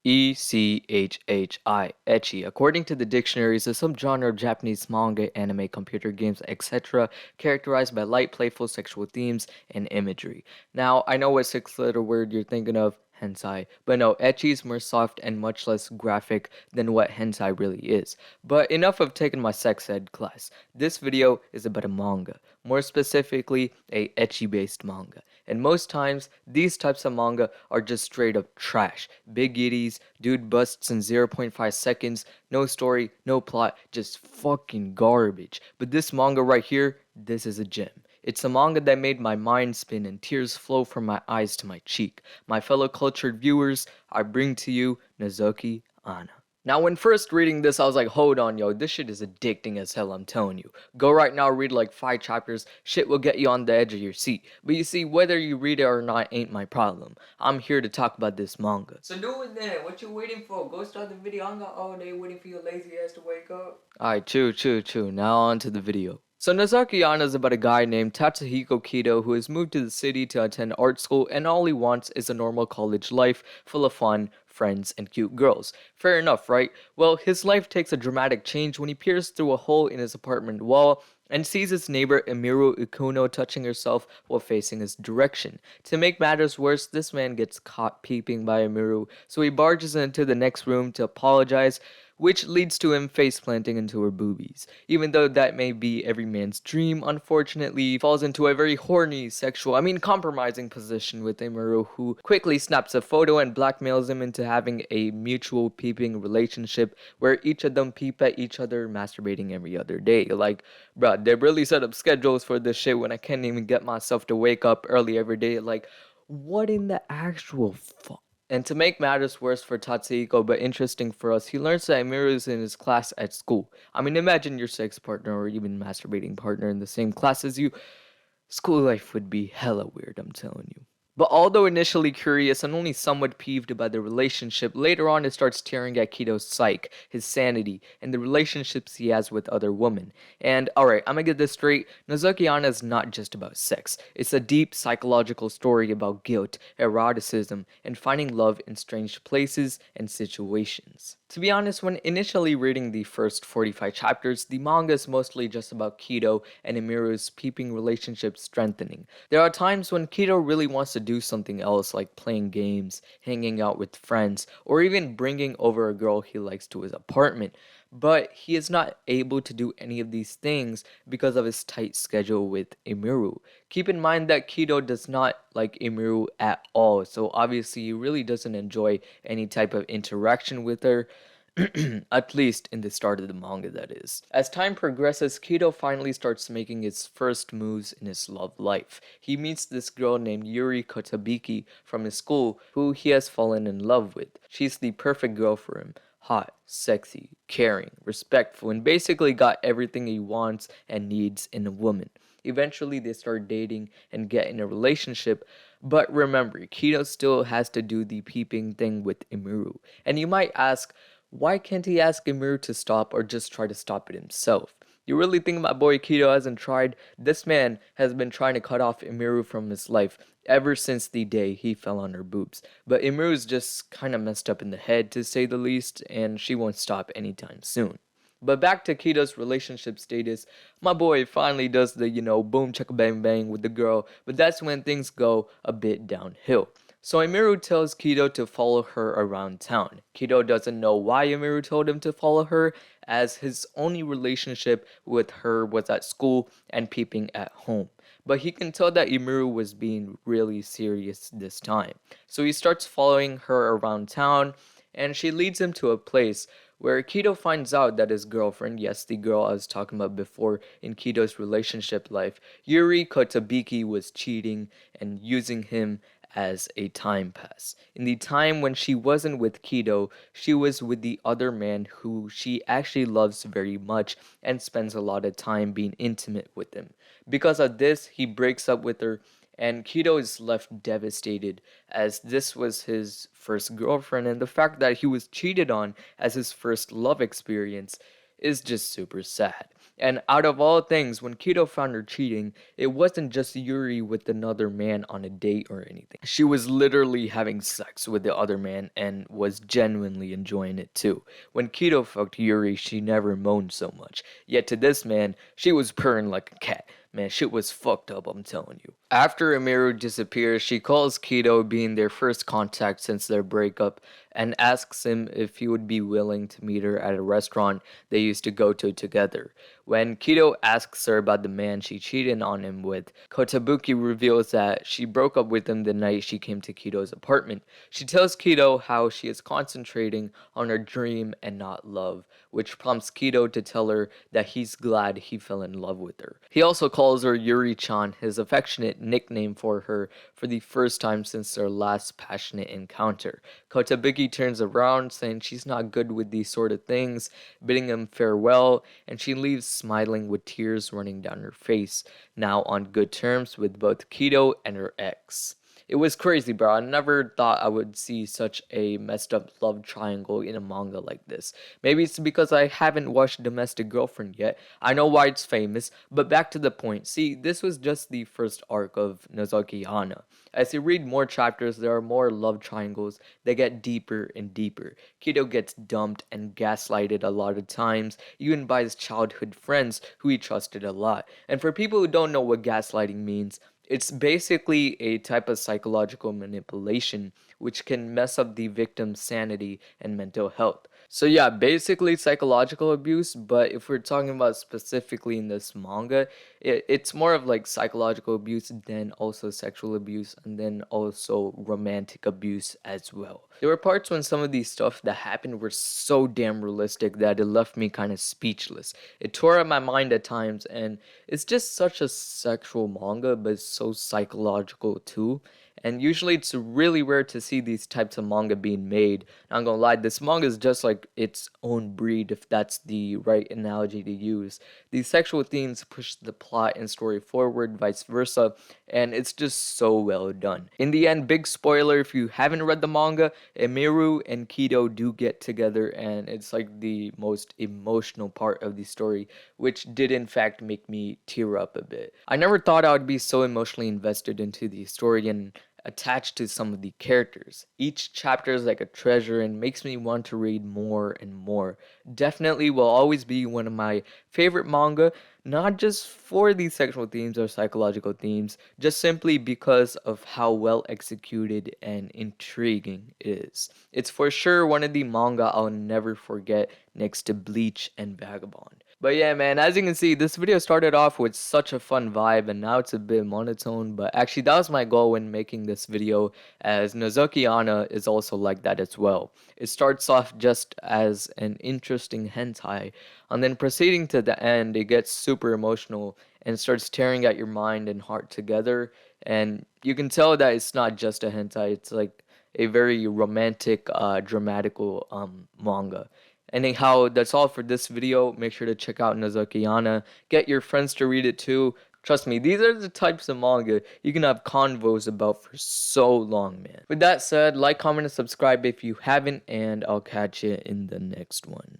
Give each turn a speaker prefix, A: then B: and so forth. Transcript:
A: Ecchi. According to the dictionary, is a subgenre of Japanese manga, anime, computer games, etc., characterized by light, playful sexual themes and imagery. Now, I know what six-letter word you're thinking of, hentai, but no, ecchi is more soft and much less graphic than what hentai really is. But enough of taking my sex ed class. This video is about a manga, more specifically a ecchi-based manga. And most times, these types of manga are just straight up trash. Big itties, dude busts in zero point 0.5 seconds, no story, no plot, just fucking garbage. But this manga right here, this is a gem. It's a manga that made my mind spin and tears flow from my eyes to my cheek. My fellow cultured viewers, I bring to you Nozoki Anna. Now, when first reading this, I was like, hold on, yo, this shit is addicting as hell, I'm telling you. Go right now, read like 5 chapters, shit will get you on the edge of your seat. But you see, whether you read it or not ain't my problem. I'm here to talk about this manga. So do it then, what you waiting for? Go start the video, I'm not all day waiting for your lazy ass to wake up. Alright, chill. Now on to the video. So Nozoki Anna is about a guy named Tatsuhiko Kido who has moved to the city to attend art school, and all he wants is a normal college life full of fun, friends, and cute girls. Fair enough, right? Well, his life takes a dramatic change when he peers through a hole in his apartment wall and sees his neighbor Emiru Ikuno touching herself while facing his direction. To make matters worse, this man gets caught peeping by Emiru, so he barges into the next room to apologize, which leads to him face planting into her boobies. Even though that may be every man's dream, unfortunately, he falls into a very horny, compromising position with Emiru, who quickly snaps a photo and blackmails him into having a mutual peeping relationship where each of them peep at each other, masturbating every other day. Like, bruh, they really set up schedules for this shit when I can't even get myself to wake up early every day. Like, what in the actual fuck? And to make matters worse for Tatsuhiko, but interesting for us, he learns that Emiru is in his class at school. I mean, imagine your sex partner or even masturbating partner in the same class as you. School life would be hella weird, I'm telling you. But although initially curious and only somewhat peeved about the relationship, later on it starts tearing at Kito's psyche, his sanity, and the relationships he has with other women. And alright, I'm gonna get this straight, Nozoki Anna is not just about sex. It's a deep psychological story about guilt, eroticism, and finding love in strange places and situations. To be honest, when initially reading the first 45 chapters, the manga is mostly just about Kito and Emiru's peeping relationship strengthening. There are times when Kito really wants to do something else, like playing games, hanging out with friends, or even bringing over a girl he likes to his apartment. But he is not able to do any of these things because of his tight schedule with Emiru. Keep in mind that Kito does not like Emiru at all, so obviously he really doesn't enjoy any type of interaction with her. At least in the start of the manga, that is. As time progresses, Kito finally starts making his first moves in his love life. He meets this girl named Yuri Kotabiki from his school, who he has fallen in love with. She's the perfect girl for him. Hot, sexy, caring, respectful, and basically got everything he wants and needs in a woman. Eventually, they start dating and get in a relationship, but remember, Kito still has to do the peeping thing with Emiru. And you might ask, why can't he ask Emiru to stop or just try to stop it himself? You really think my boy Kito hasn't tried? This man has been trying to cut off Emiru from his life ever since the day he fell on her boobs. But Emiru's just kinda messed up in the head, to say the least, and she won't stop anytime soon. But back to Kito's relationship status, my boy finally does the, boom chicka bang bang with the girl, but that's when things go a bit downhill. So Emiru tells Kito to follow her around town. Kito doesn't know why Emiru told him to follow her, as his only relationship with her was at school and peeping at home. But he can tell that Emiru was being really serious this time. So he starts following her around town, and she leads him to a place where Kito finds out that his girlfriend, yes, the girl I was talking about before in Kito's relationship life, Yuri Kotabiki, was cheating and using him as a time pass. In the time when she wasn't with Kito, she was with the other man who she actually loves very much and spends a lot of time being intimate with him. Because of this, he breaks up with her, and Kito is left devastated, as this was his first girlfriend, and the fact that he was cheated on as his first love experience is just super sad. And out of all things, when Kido found her cheating, it wasn't just Yuri with another man on a date or anything. She was literally having sex with the other man and was genuinely enjoying it too. When Kido fucked Yuri, she never moaned so much. Yet to this man, she was purring like a cat. Man, shit was fucked up, I'm telling you. After Amiru disappears, she calls Kido, being their first contact since their breakup, and asks him if he would be willing to meet her at a restaurant they used to go to together. When Kido asks her about the man she cheated on him with, Kotabuki reveals that she broke up with him the night she came to Kido's apartment. She tells Kido how she is concentrating on her dream and not love, which prompts Kido to tell her that he's glad he fell in love with her. He also calls her Yuri-chan, his affectionate nickname for her, for the first time since their last passionate encounter. Kotabuki turns around, saying she's not good with these sort of things, bidding him farewell, and she leaves smiling with tears running down her face, now on good terms with both Kido and her ex. It was crazy, bro. I never thought I would see such a messed up love triangle in a manga like this. Maybe it's because I haven't watched Domestic Girlfriend yet. I know why it's famous, but back to the point. See, this was just the first arc of Nozoki Hana. As you read more chapters, there are more love triangles that get deeper and deeper. Kido gets dumped and gaslighted a lot of times, even by his childhood friends who he trusted a lot. And for people who don't know what gaslighting means, it's basically a type of psychological manipulation which can mess up the victim's sanity and mental health. So yeah, basically psychological abuse, but if we're talking about specifically in this manga, it's more of like psychological abuse, then also sexual abuse, and then also romantic abuse as well. There were parts when some of these stuff that happened were so damn realistic that it left me kind of speechless. It tore at my mind at times, and it's just such a sexual manga, but it's so psychological too. And usually it's really rare to see these types of manga being made. Not gonna lie, this manga is just like its own breed, if that's the right analogy to use. These sexual themes push the plot and story forward, vice versa, and it's just so well done. In the end, big spoiler, if you haven't read the manga, Emiru and Kido do get together, and it's like the most emotional part of the story, which did in fact make me tear up a bit. I never thought I would be so emotionally invested into the story and attached to some of the characters. Each chapter is like a treasure and makes me want to read more and more. Definitely will always be one of my favorite manga, not just for these sexual themes or psychological themes, just simply because of how well executed and intriguing it is. It's for sure one of the manga I'll never forget next to Bleach and Vagabond. But yeah, man, as you can see, this video started off with such a fun vibe and now it's a bit monotone, but actually that was my goal when making this video, as Nozoki Ana is also like that as well. It starts off just as an interesting hentai, and then proceeding to the end, it gets super emotional and starts tearing at your mind and heart together, and you can tell that it's not just a hentai, it's like a very romantic, dramatical manga. Anyhow, that's all for this video. Make sure to check out Nozokiana. Get your friends to read it too. Trust me, these are the types of manga you can have convos about for so long, man. With that said, like, comment, and subscribe if you haven't, and I'll catch you in the next one.